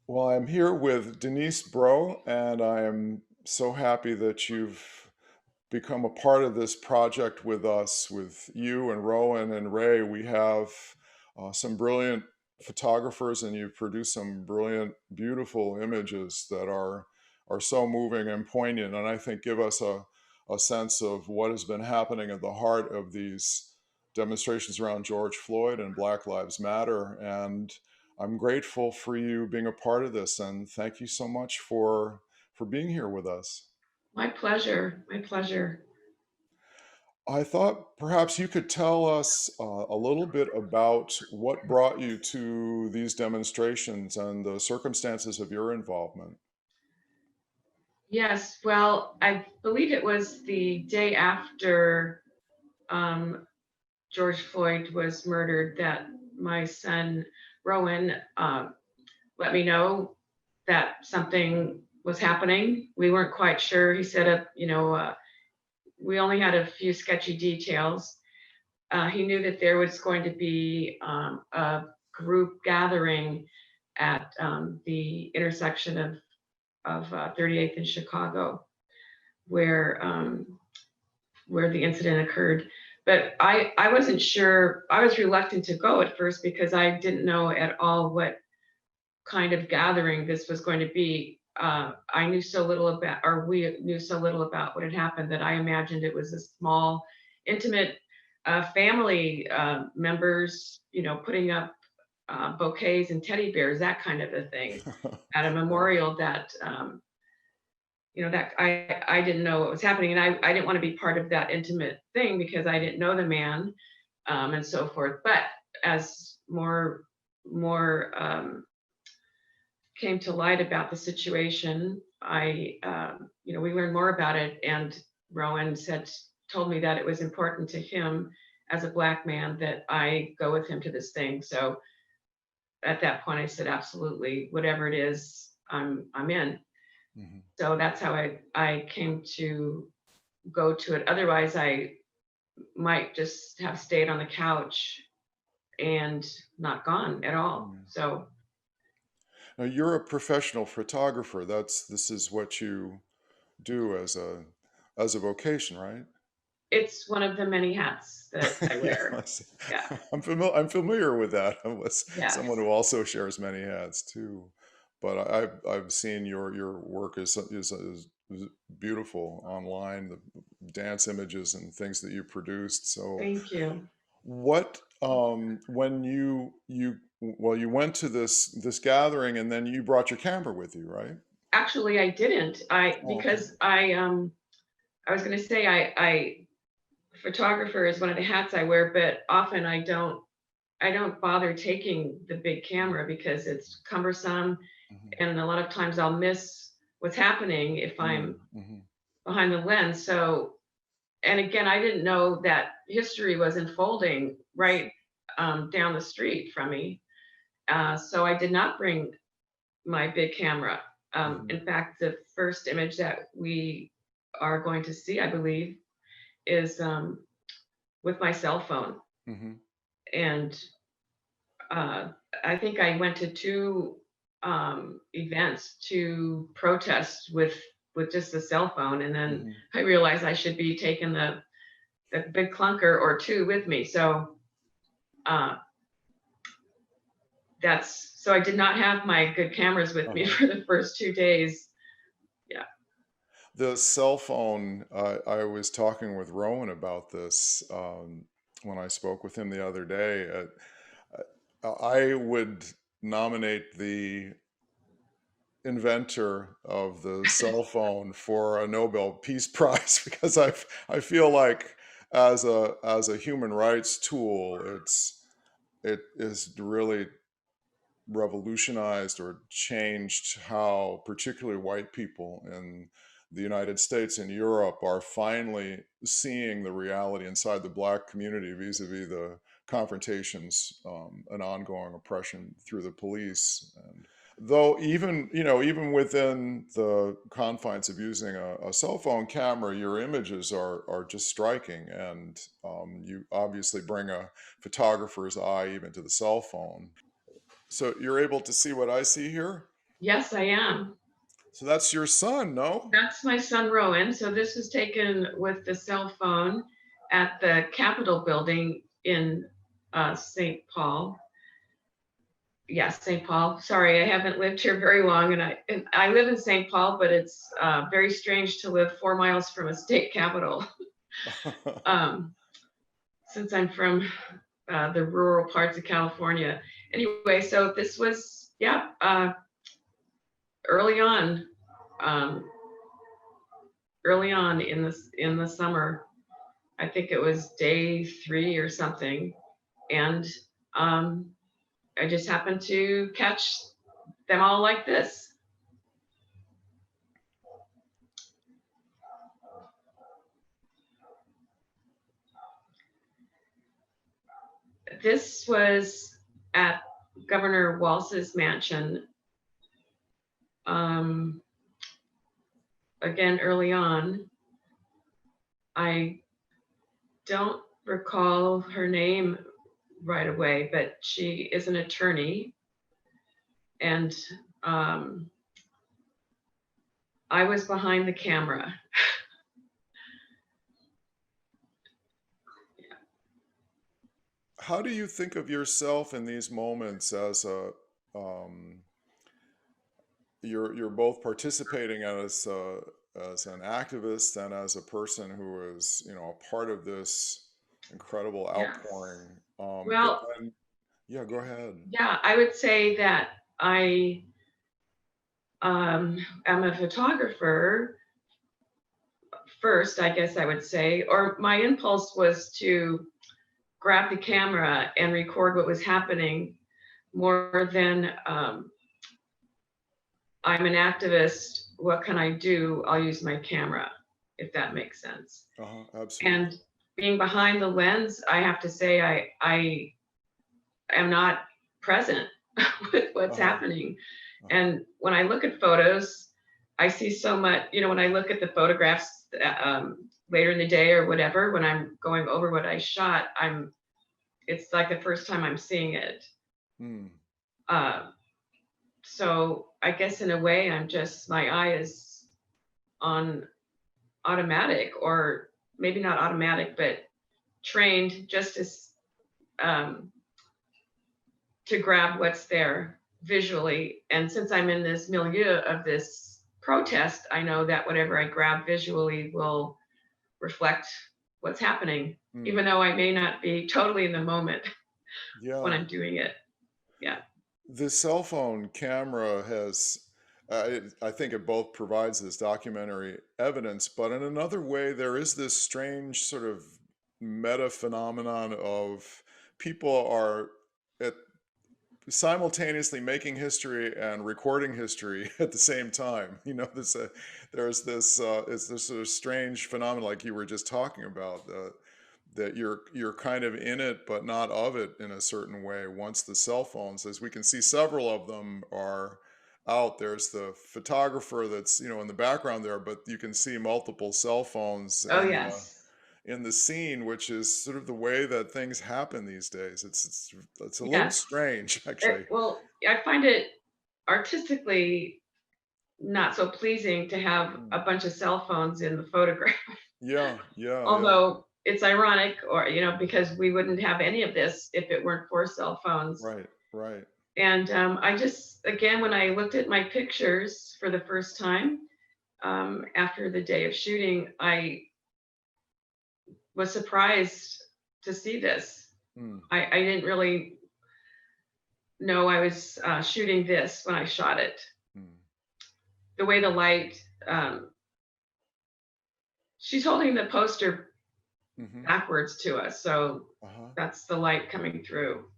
Well, I'm here with Denice Breaux, and I am so happy that you've become a part of this project with us, with you and Rowan and Ray. We have some brilliant photographers, and you've produced some brilliant, beautiful images that are so moving and poignant, and I think give us a sense of what has been happening at the heart of these demonstrations around George Floyd and Black Lives Matter. And I'm grateful for you being a part of this, and thank you so much for being here with us. My pleasure. My pleasure. I thought perhaps you could tell us a little bit about what brought you to these demonstrations and the circumstances of your involvement. Yes, well, I believe it was the day after um, George Floyd was murdered that my son Rowan let me know that something was happening. We weren't quite sure. He said, we only had a few sketchy details. He knew that there was going to be a group gathering at the intersection of 38th in Chicago, where where the incident occurred. But I wasn't sure. I was reluctant to go at first because I didn't know at all what kind of gathering this was going to be. I knew so little about, or we knew so little about what had happened that I imagined it was a small, intimate family members, putting up bouquets and teddy bears, that kind of a thing, at a Yeah. memorial that that I didn't know what was happening, and I didn't want to be part of that intimate thing because I didn't know the man, and so forth. But as more came to light about the situation, we learned more about it, and Rowan told me that it was important to him as a black man that I go with him to this thing. So at that point, I said, absolutely, whatever it is, I'm in. Mhm. So that's how I came to go to it. Otherwise, I might just have stayed on the couch and not gone at all. Yeah. So Now you're a professional photographer. This is what you do as a vocation, right? it's one of the many hats that I wear. Yes, Yeah. I'm familiar with that. I was someone Yes. who also shares many hats too, but I've seen your work is beautiful online, the dance images and things that you produced. So Thank you. what when you went to this gathering and then you brought your camera with you, right? Actually, I didn't. I Oh, okay. because I was going to say I photographer is one of the hats I wear, but often I don't bother taking the big camera because it's cumbersome, Mhm. and a lot of times I'll miss what's happening if I'm Mm, mhm. behind the lens. So, and again, I didn't know that history was unfolding right down the street from me. So I did not bring my big camera. Mhm. In fact, the first image that we are going to see, I believe, is with my cell phone. Mhm. And uh, I think I went to two events to protest with just the cell phone, and then Mhm. I realized I should be taking the big clunker or two with me. So uh, so I did not have my good cameras with me Uh-huh. for the first 2 days. Yeah. The cell phone, I was talking with Rowan about this when I spoke with him the other day. I would nominate the inventor of the cell phone for a Nobel Peace Prize because I feel like as a human rights tool, it is really revolutionized or changed how particularly white people in the United States and Europe are finally seeing the reality inside the black community vis-a-vis the confrontations and ongoing oppression through the police. And though even within the confines of using a cell phone camera, your images are just striking, and you obviously bring a photographer's eye even to the cell phone. So you're able to see what I see here? Yes, I am. So that's your son, no? That's my son Rowan. So this was taken with the cell phone at the Capitol building in St. Paul. Yes, St. Paul. Sorry, I haven't lived here very long, and I live in St. Paul, but it's very strange to live 4 miles from a state capital. um, since I'm from the rural parts of California. Anyway, so this was early on, um, early on in the summer. I think it was day 3 or something, and um, I just happened to catch them all like this. This was at Governor Walz's mansion. Um, Again, early on, I don't recall her name right away, but she is an attorney, and um, I was behind the camera. How do you think of yourself in these moments as a um, you're both participating as an activist and as a person who is, you know, a part of this incredible Yes. outpouring. But Well, then, yeah, go ahead. yeah, I would say that I am a photographer first, I guess I would say, or my impulse was to grab the camera and record what was happening more than I'm an activist. What can I do? I'll use my camera, if that makes sense. Uh-huh, absolutely. And being behind the lens, I have to say I am not present with what's Uh-huh, happening. uh-huh. And when I look at photos, I see so much, when I look at the photographs later in the day or whatever, when I'm going over what I shot, it's like the first time I'm seeing it. Hmm. Uh, so I guess in a way, my eye is on automatic, or maybe not automatic, but trained just um, to grab what's there visually. And since I'm in this milieu of this protest, I know that whatever I grab visually will reflect what's happening, Hmm. even though I may not be totally in the moment when Yeah. I'm doing it. Yeah. The cell phone camera has, I think it both provides this documentary evidence, but in another way, there is this strange sort of meta phenomenon of people are at simultaneously making history and recording history at the same time. You know, there's this it's this sort of strange phenomenon, like you were just talking about, that you're kind of in it but not of it in a certain way. Once the cell phones, as we can see, several of them are out. There's the photographer that's, you know, in the background there, but you can see multiple cell phones Oh, yes. in the scene, which is sort of the way that things happen these days. It's a little Yes. strange, actually. Well, I find it artistically not so pleasing to have Mm. a bunch of cell phones in the photograph. Yeah, yeah, yeah. Although it's ironic, or because we wouldn't have any of this if it weren't for cell phones. Right, right. And I just, again, when I looked at my pictures for the first time after the day of shooting, I was surprised to see this. Mm, I didn't really know I was shooting this when I shot it. mm. The way the light, um, she's holding the poster Hmm. backwards to us. So Uh-huh. that's the light coming through.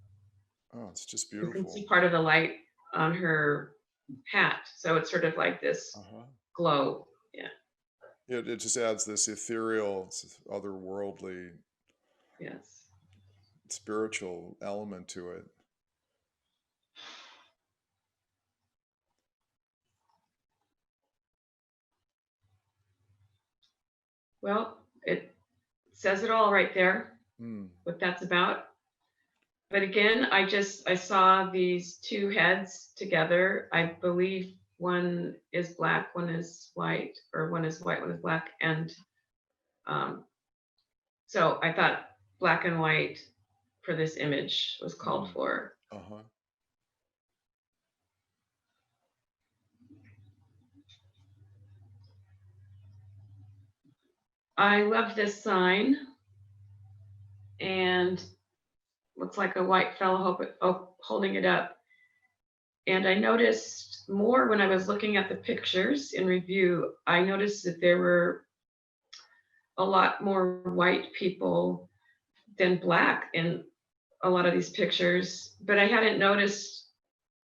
Oh, it's just You can see beautiful. part of the light on her hat. So it's sort of like this Uh-huh. glow. Yeah. It just adds this ethereal, otherworldly, Yes. spiritual element to it. Well, it says it all right there, Mm. what that's about. but again, I saw these two heads together. I believe one is black, one is white, or one is white, one is black. And um, so I thought black and white for this image was called Mm. for. Uh-huh. I love this sign, and looks like a white fellow holding it up. And I noticed more when I was looking at the pictures in review. I noticed that there were a lot more white people than black in a lot of these pictures, but I hadn't noticed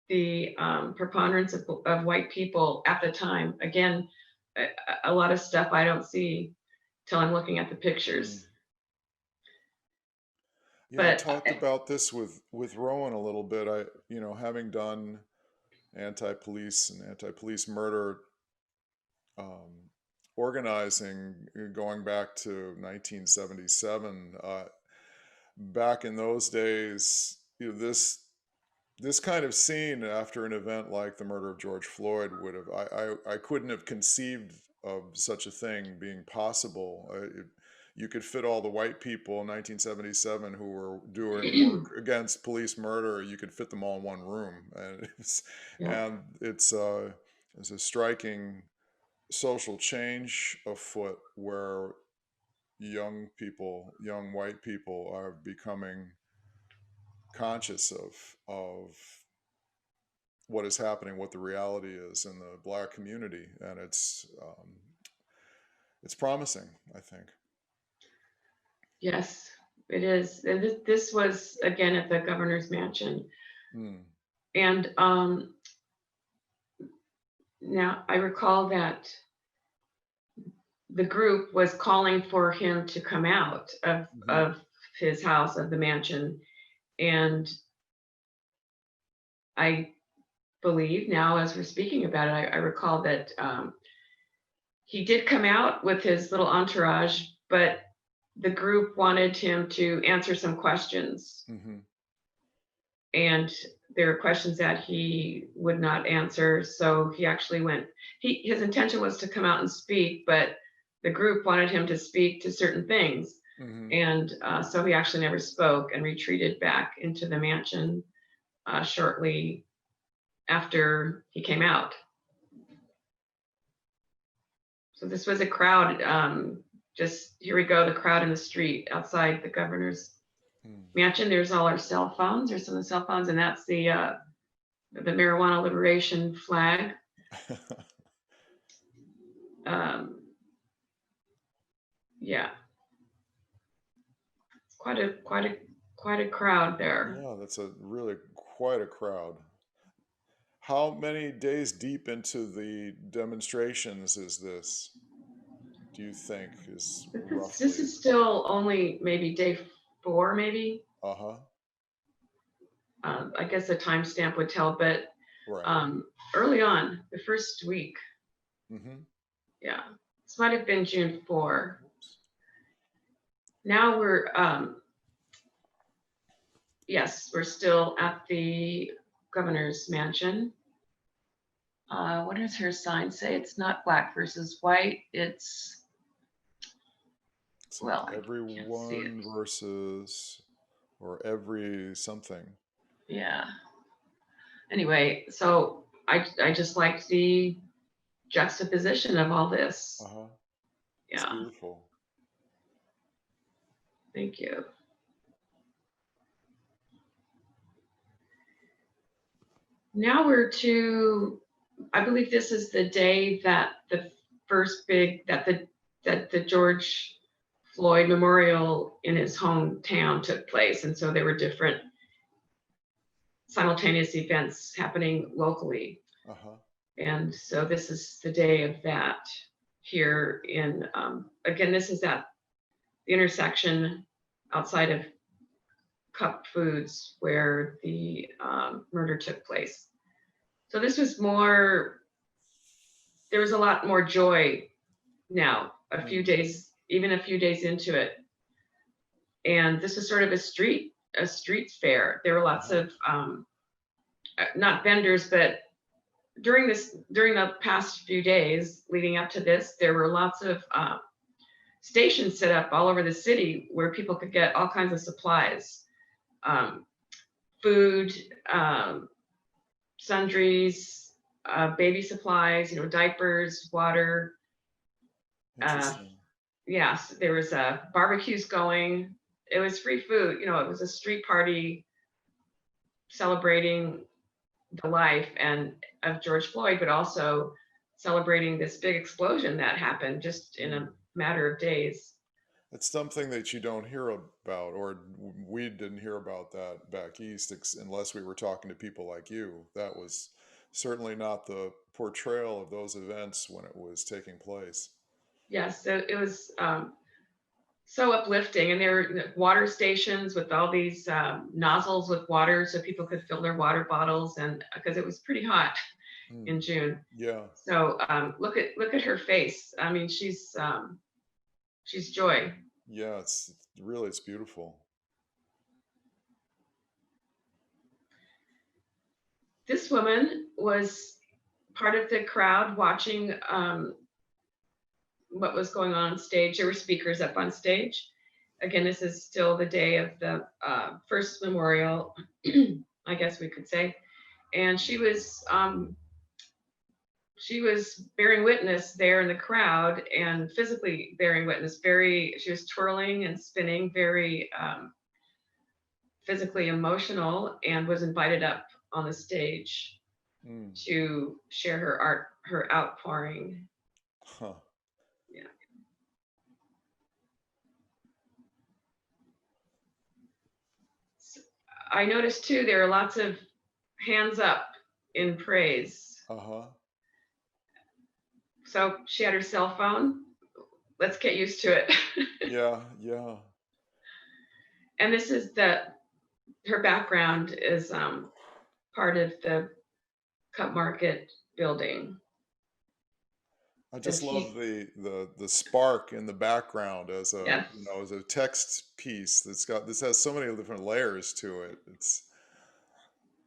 the preponderance of white people at the time. Again, a lot of stuff I don't see till I'm looking at the Mm. pictures. Yeah, I But talked about this with Rowan a little bit. Having done anti-police and anti-police murder um, organizing going back to 1977. Back in those days, this kind of scene after an event like the murder of George Floyd would have I couldn't have conceived of such a thing being possible. You could fit all the white people in 1977 who were doing work against police murder. You could fit them all in one room, yeah, and it's a striking social change afoot where young white people are becoming conscious of what is happening, what the reality is in the black community, and it's promising, I think. yes, it is. And this was again at the governor's mansion. Mm, And now I recall that the group was calling for him to come out hmm of his house, of the mansion. And I believe now, as we're speaking about it, I recall that he did come out with his little entourage, but the group wanted him to answer some questions. hmm And there were questions that he would not answer. So he actually went, his intention was to come out and speak, but the group wanted him to speak to certain things. hmm And so he actually never spoke and retreated back into the mansion shortly after he came out. So this was a crowd. Just here we go, the crowd in the street outside the governor's mm. mansion. There's all our cell phones. There's some of the cell phones, and that's the marijuana liberation flag. Um, yeah, it's quite a crowd there. Yeah, that's a really quite a crowd. How many days deep into the demonstrations is this, do you think, is This roughly? is still only maybe day 4, maybe. Uh-huh. I guess a timestamp would tell, but Right. um, early on, the first week, Mm-hmm. yeah, this might have been June 4. Now yes, we're still at the governor's mansion. What does her sign say? It's not black versus white. It's, It's like well, I can't see it. everyone versus or every something. Yeah. Anyway, so I just liked the juxtaposition of all this. Uh-huh. It's Yeah, beautiful. thank you. Now we're to, I believe this is the day that the first big, that the George Floyd memorial in his hometown took place. And so there were different simultaneous events happening locally. Uh-huh. And so this is the day of that here in, again, this is at the intersection outside of Cup Foods where the murder took place. So this was more, there was a lot more joy now, a few Mm. days, even a few days into it. And this was sort of a street a street fair. There were lots Uh-huh. of not vendors, but during the past few days leading up to this, there were lots of stations set up all over the city where people could get all kinds of supplies, um, food, sundries, baby supplies, diapers, water. Uh, Interesting. yes, there was barbecues going. It was free food. It was a street party celebrating the life and of George Floyd, but also celebrating this big explosion that happened just in Mm. a matter of days. It's something that you don't hear about, or we didn't hear about that back east, unless we were talking to people like you. That was certainly not the portrayal of those events when it was taking place. Yes, so it was so uplifting. And there were water stations with all these nozzles with water so people could fill their water bottles, and because it was pretty hot Mm. in June. Yeah, So look at her face. I mean, she's joy. yeah, it's beautiful. This woman was part of the crowd watching what was going on stage. There were speakers up on stage. Again, this is still the day of the first memorial, I guess we could say. And she was bearing witness there in the crowd and physically bearing witness. She was twirling and spinning, very physically emotional, and was invited up on the stage Mm. to share her outpouring. Huh. Yeah. I noticed too, there are lots of hands up in praise. Uh-huh. So she had her cell phone. Let's get used to it. Yeah, yeah. And this is her background is part of the Cup Market building. I Says just love he, the spark in the background as yes. as a text piece this has so many different layers to it. It's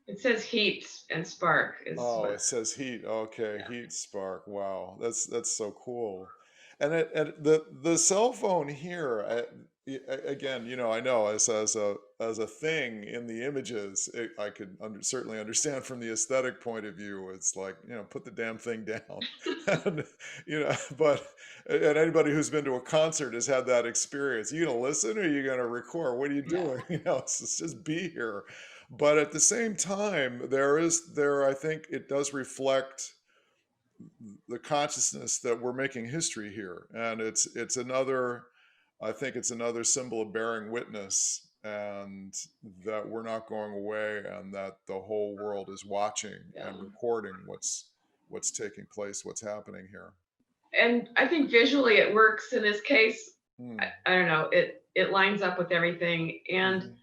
It says heat and spark is Oh, what, it says heat. Okay, yeah. heat spark. Wow, that's so cool. And the cell phone here, again, I know as a thing in the images, I could certainly understand from the aesthetic point of view. It's like, put the damn thing down, and but and anybody who's been to a concert has had that experience. You gonna listen or you gonna record? What are you Yeah. doing? It's just be here. But at the same time, I think it does reflect the consciousness that we're making history here, and it's another, I think it's another symbol of bearing witness, and that we're not going away, and that the whole world is watching Yeah. and recording what's taking place, what's happening here. And I think visually it works in this case. I, Mm. I don't know, it lines up with everything. And Mm-hmm.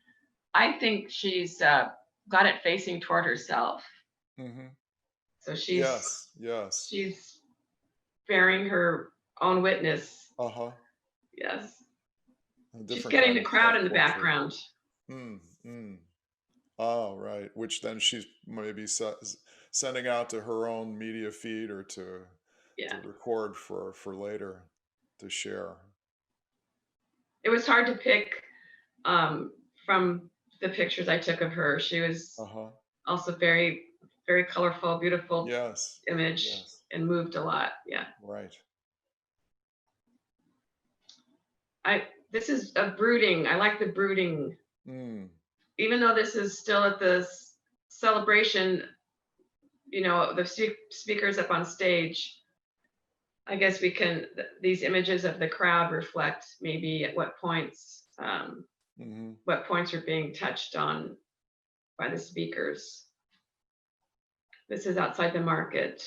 I think she's got it facing toward herself. Mm-hmm. So Yes, yes. she's bearing her own witness. Uh-huh. Yes. A She's different getting kind the of crowd in the self-portrait. background. Mm, mm. Oh, right. Which then she's maybe sending out to her own media feed, or Yeah. to record for later to share. It was hard to pick from the pictures I took of her. She was Uh-huh. also very, very colorful, beautiful Yes. image, Yes. and moved a lot. Yeah. Right. I This is a brooding. I like the brooding. Mm. Even though this is still at the celebration, the speakers up on stage, I guess these images of the crowd reflect maybe at Hmm. what points are being touched on by the speakers. This is outside the market.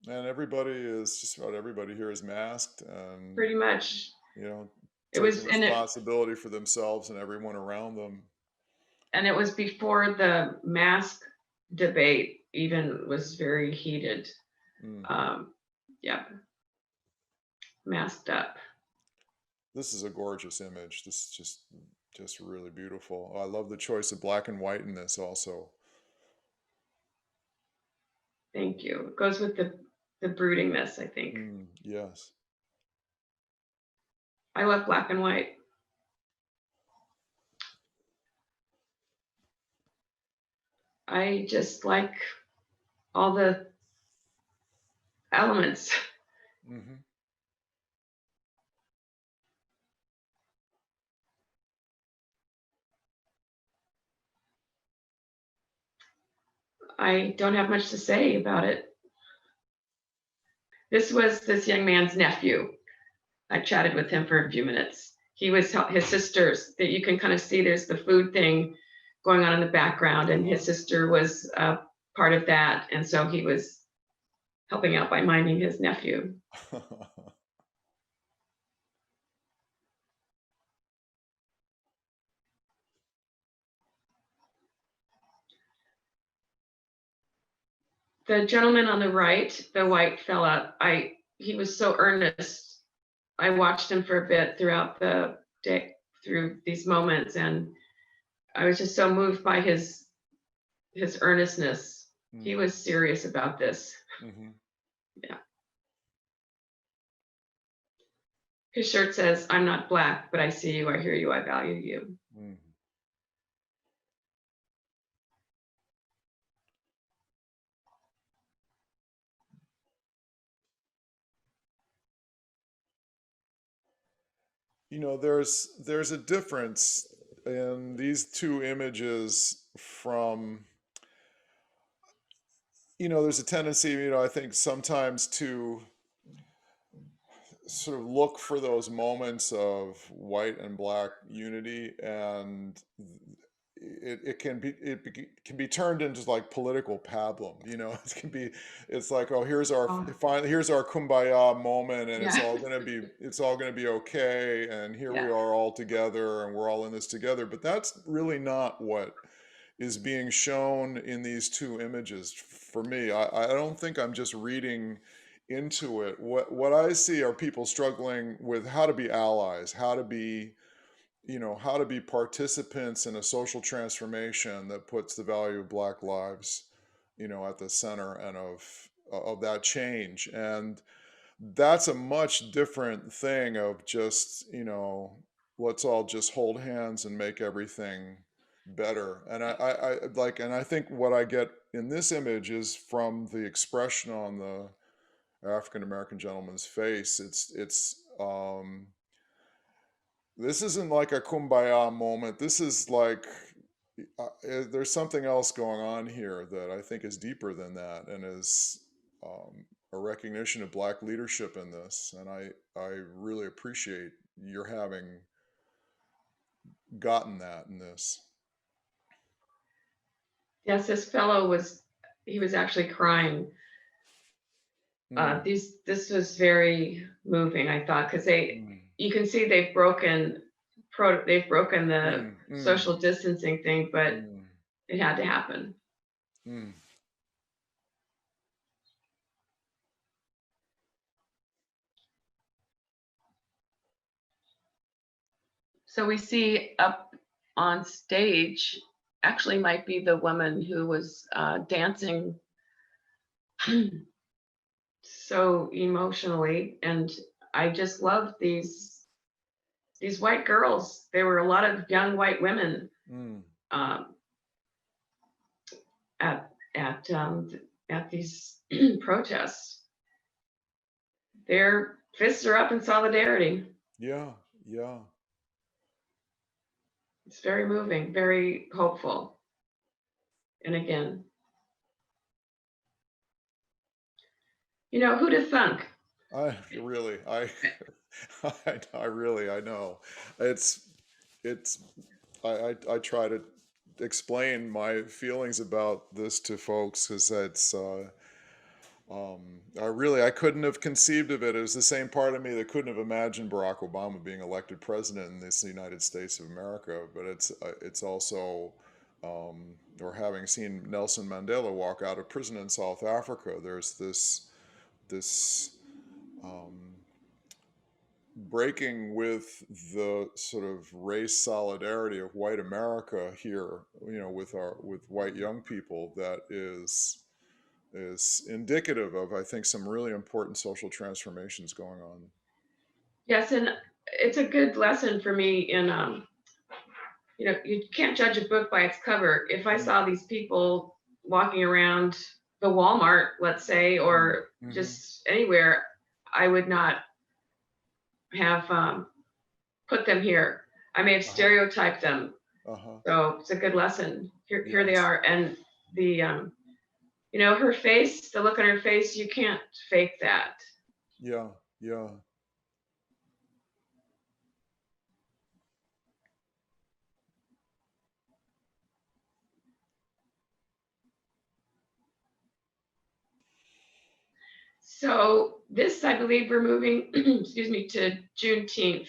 And just about everybody here is masked, and Pretty much. you know, It was taking and it responsibility for themselves and everyone around them. and it was before the mask debate even was very heated. Mm. Um, yeah, masked up. This is a gorgeous image. This is just just really beautiful. I love the choice of black and white in this also. Thank you. It goes with the broodingness, I think. Yes. I love black and white. I just like all the elements. Hmm. I don't have much to say about it. This was this young man's nephew. I chatted with him for a few minutes. He was his sister's that you can kind of see there's the food thing going on in the background, and his Uh-huh. sister was part of that. And so he was helping out by minding his nephew. The gentleman on the right, the white fella, he was so earnest. I watched him for a bit throughout the day, through these moments, and I was just so moved by his earnestness. He Mm. was serious about this. Hmm. Yeah. His shirt says, "I'm not black, but I see you, I hear you, I value you." Mm. There's a difference in these two images from, there's a tendency, I think sometimes to sort of look for those moments of white and black unity, and it can be turned into like political pablum. It can be, it's like, oh, Oh, here's our kumbaya moment, and yeah. it's all gonna be okay, and here we Yeah. are all together, and we're all in this together. But that's really not what is being shown in these two images for me. I don't think I'm just reading into it. What I see are people struggling with how to be allies, how to be participants in a social transformation that puts the value of Black lives, at the center and of that change. And that's a much different thing of just, let's all just hold hands and make everything better. And and I think what I get in this image is from the expression on the African American gentleman's face. This isn't like a kumbaya moment. This is like, there's something else going on here that I think is deeper than that, and is a recognition of black leadership in this. And I really appreciate your having gotten that in this. Yes, this fellow he was actually crying. Mm, This was very moving, I thought, because mm, you can see they've broken the mm, mm, social distancing thing, but mm, it had to happen. mm. So we see up on stage actually might be the woman who was dancing so emotionally, and I just love these white girls. There were a lot of young white women Mm. um, at at at these protests. Their fists are up in solidarity. Yeah, yeah. It's very moving, very hopeful. And again, who'd have thunk? I really, I know. It's, it's, I try to explain my feelings about this to folks, because I couldn't have conceived of it. It was the same part of me that couldn't have imagined Barack Obama being elected president in this United States of America. But it's also, or having seen Nelson Mandela walk out of prison in South Africa, there's this breaking with the sort of race solidarity of white America here, with white young people, that is indicative of, I think, some really important social transformations going on. Yes, and it's a good lesson for me in you can't judge a book by its cover. If I Mm, saw these people walking around the Walmart, let's say, mm, or mm-hmm. just anywhere, I would not have put them here. I may have Uh-huh. stereotyped them. Uh-huh. So it's a good lesson. Here they Yes. are, and the her face, the look on her face, you can't fake that. Yeah. Yeah. So this, I believe, we're moving, excuse me, to Juneteenth.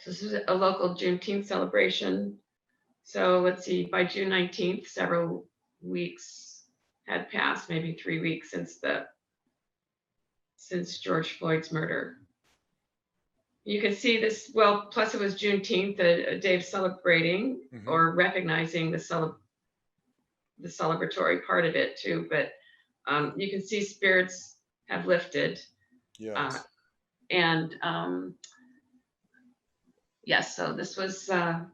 So this is a local Juneteenth celebration. So let's see, by June 19th, several weeks had passed, maybe 3 weeks since George Floyd's murder. You can see this, well, plus it was Juneteenth, a day of celebrating Mm-hmm. or recognizing the celebratory part of it too. But you can see spirits have lifted. Uh, Yes. and yes, so this was on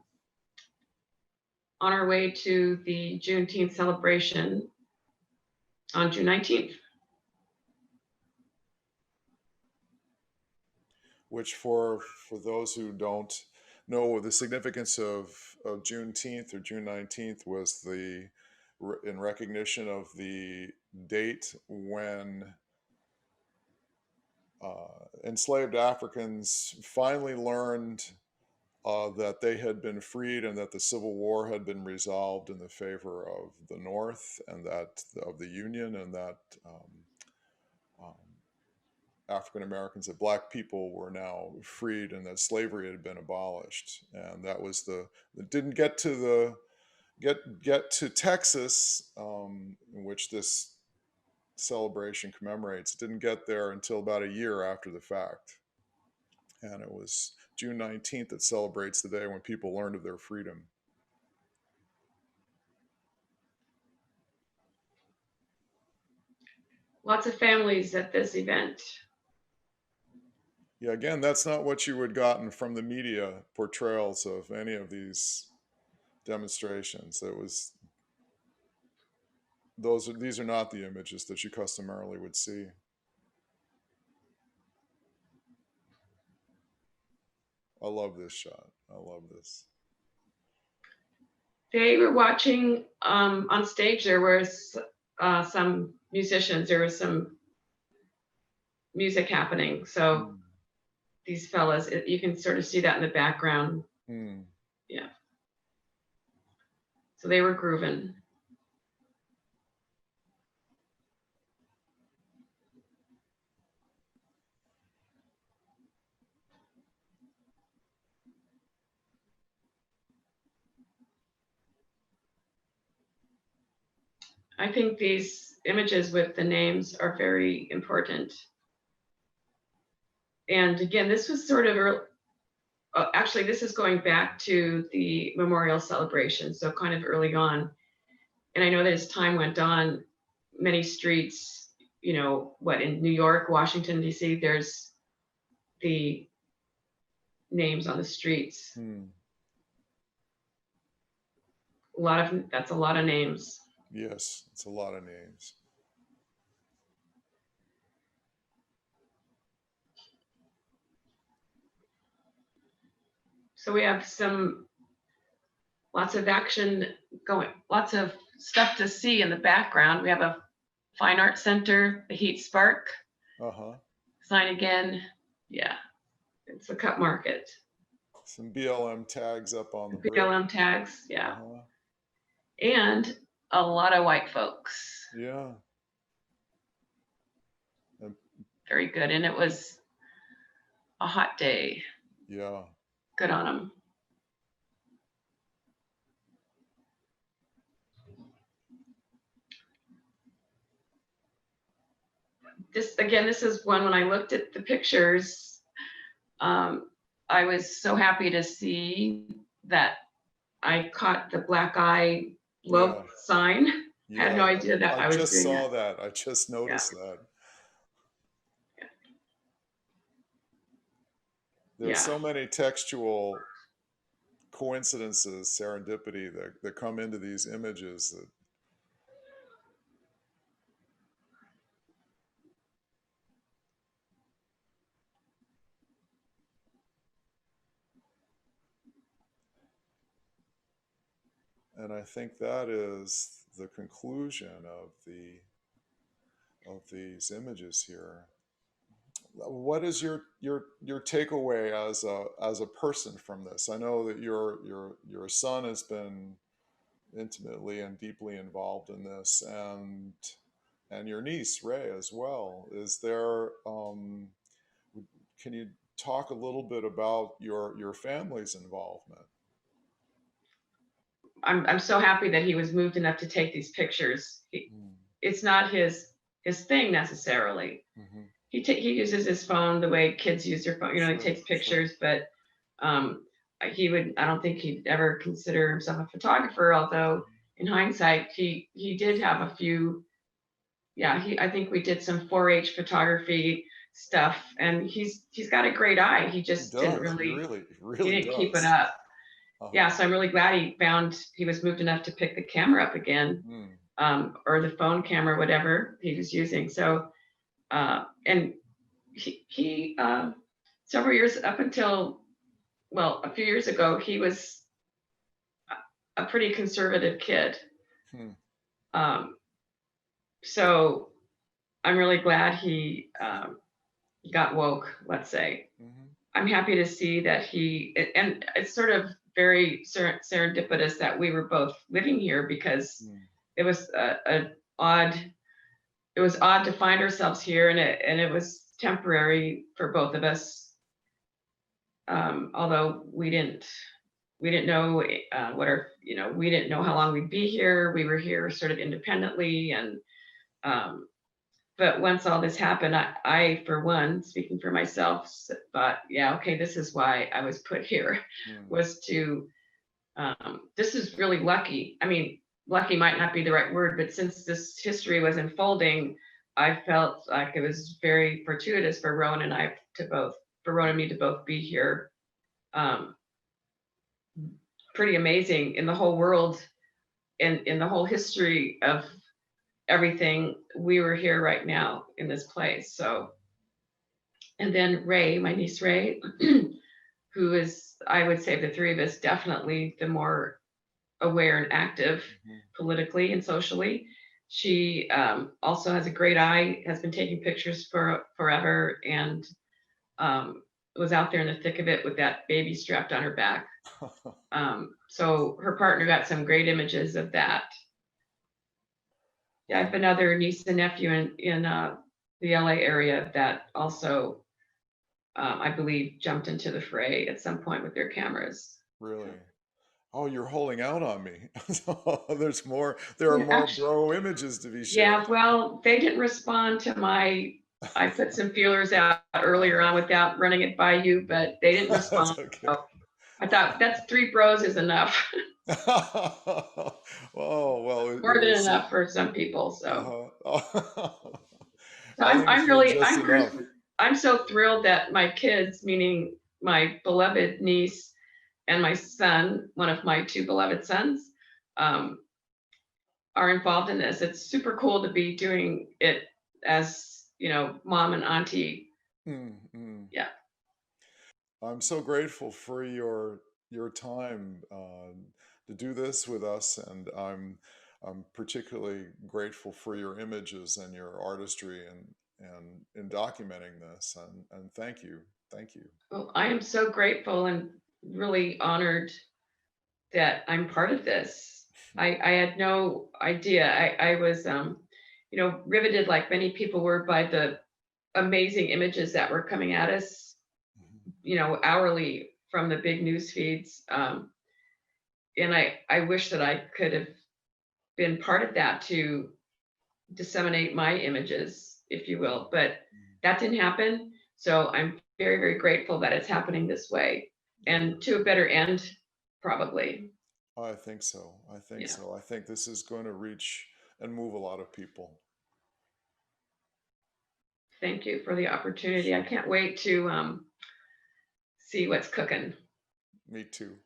our way to the Juneteenth celebration on June 19th. Which, for those who don't know the significance of Juneteenth or June 19th, was in recognition of the date when enslaved Africans finally learned that they had been freed and that the Civil War had been resolved in the favor of the North and that of the Union, and that um, African Americans, that black people were now freed and that slavery had been abolished. And that was it didn't get to get to Texas, in which this celebration commemorates. It didn't get there until about a year after the fact. And it was June 19th that celebrates the day when people learned of their freedom. Lots of families at this event. Yeah, again, that's not what you would gotten from the media portrayals of any of these demonstrations. It was these are not the images that you customarily would see. I love this shot. I love this. They were watching on stage. There was some musicians. There was some music happening. So Mm. these fellas, you can sort of see that in the background. Mm. Yeah. So they were grooving. I think these images with the names are very important. And again, this was sort of actually, this is going back to the memorial celebration, so kind of early on. And I know that as time went on, many streets, in New York, Washington, D.C., there's the names on the streets. Mm. That's a lot of names. Yes, it's a lot of names. So we have lots of action going, lots of stuff to see in the background. We have a fine art center, the Heat Spark Uh-huh. sign again. Yeah, it's a cut market. Some BLM tags up on the brick. BLM tags, yeah. Uh-huh. And a lot of white folks. Yeah. And Very good. And it was a hot day. yeah. Good on them. this is one when I looked at the pictures, um, I was so happy to see that I caught the black eye loaf Yeah, sign. I had no yeah. idea that I I was just doing saw that. that. I just Yeah, noticed that. There's yeah. so many textual coincidences, serendipity that come into these images that, and I think that is the conclusion of these images here. What is your takeaway as a person from this? I know that your son has been intimately and deeply involved in this, and your niece Ray as well. Is there can you talk a little bit about your family's involvement? I'm so happy that he was moved enough to take these pictures. Mm, It's not his thing necessarily. hmm. He uses his phone the way kids use their phone. You know, he Sure, takes sure. pictures, but I don't think he'd ever consider himself a photographer. Although in hindsight, he did have a few. Yeah, I think we did some 4-H photography stuff, and he's got a great eye. He He just didn't does. really He he really didn't keep it does. up. Uh-huh. Yeah, so I'm really glad he was moved enough to pick the camera up again, Mm. or the phone camera, whatever he was using. So and he several years up until, well, a few years ago, he was a pretty conservative kid. Hmm. Um, so I'm really glad he got woke, let's say. Hmm. I'm happy to see that and it's sort of very serendipitous that we were both living here, because Mm. it was odd, it was odd to find ourselves here, and it was temporary for both of us. Although we didn't know what our, we didn't know how long we'd be here. We were here sort of independently, and um, but once all this happened, I, for one, speaking for myself, thought, yeah, okay, this is why I was put here, Mm. was to, this is really lucky. I mean, lucky might not be the right word, but since this history was unfolding, I felt like it was very fortuitous for Rowan and I to both, for Rowan and me to both be here. Um, Pretty amazing in the whole world, in the whole history of everything. We were here right now in this place. So, and then Ray, my niece Ray, who is, I would say, of the three of us, definitely the more aware and active Hmm. politically and socially. She also has a great eye, has been taking pictures for forever, and was out there in the thick of it with that baby strapped on her back. So her partner got some great images of that. Yeah, I have Well, another niece and nephew in the LA area that also, I believe, jumped into the fray at some point with their cameras. really. Oh, you're holding out on me. There's more. There are Yeah, more actually, bro images to be shared. yeah. Well, they didn't respond to my. I put some feelers out earlier Uh, on without running it by you, but they didn't respond. that's okay. So I thought that's 3 bros is enough, Oh, well, more it than was. enough for some people. So, Uh-huh. so I think it's I'm been really, just enough. I'm so thrilled that my kids, meaning my beloved niece and my son, one of my two beloved sons, um, are involved in this. It's super cool to be doing it as, mom and auntie. Mm, mm. Yeah. I'm so grateful for your time to do this with us, and I'm particularly grateful for your images and your artistry and in documenting this. And thank you. Well, I am so grateful and really honored that I'm part of this. I had no idea. I was, riveted like many people were by the amazing images that were coming at us, hourly from the big news feeds. And I wish that I could have been part of that to disseminate my images if you will. But Mm. that didn't happen. So I'm very, very grateful that it's happening this way Yeah, and to a better end, probably. I think so. I think Yeah. so. I think this is going to reach and move a lot of people. Thank you for the opportunity. I Sure. can't wait to see what's cooking. Me too.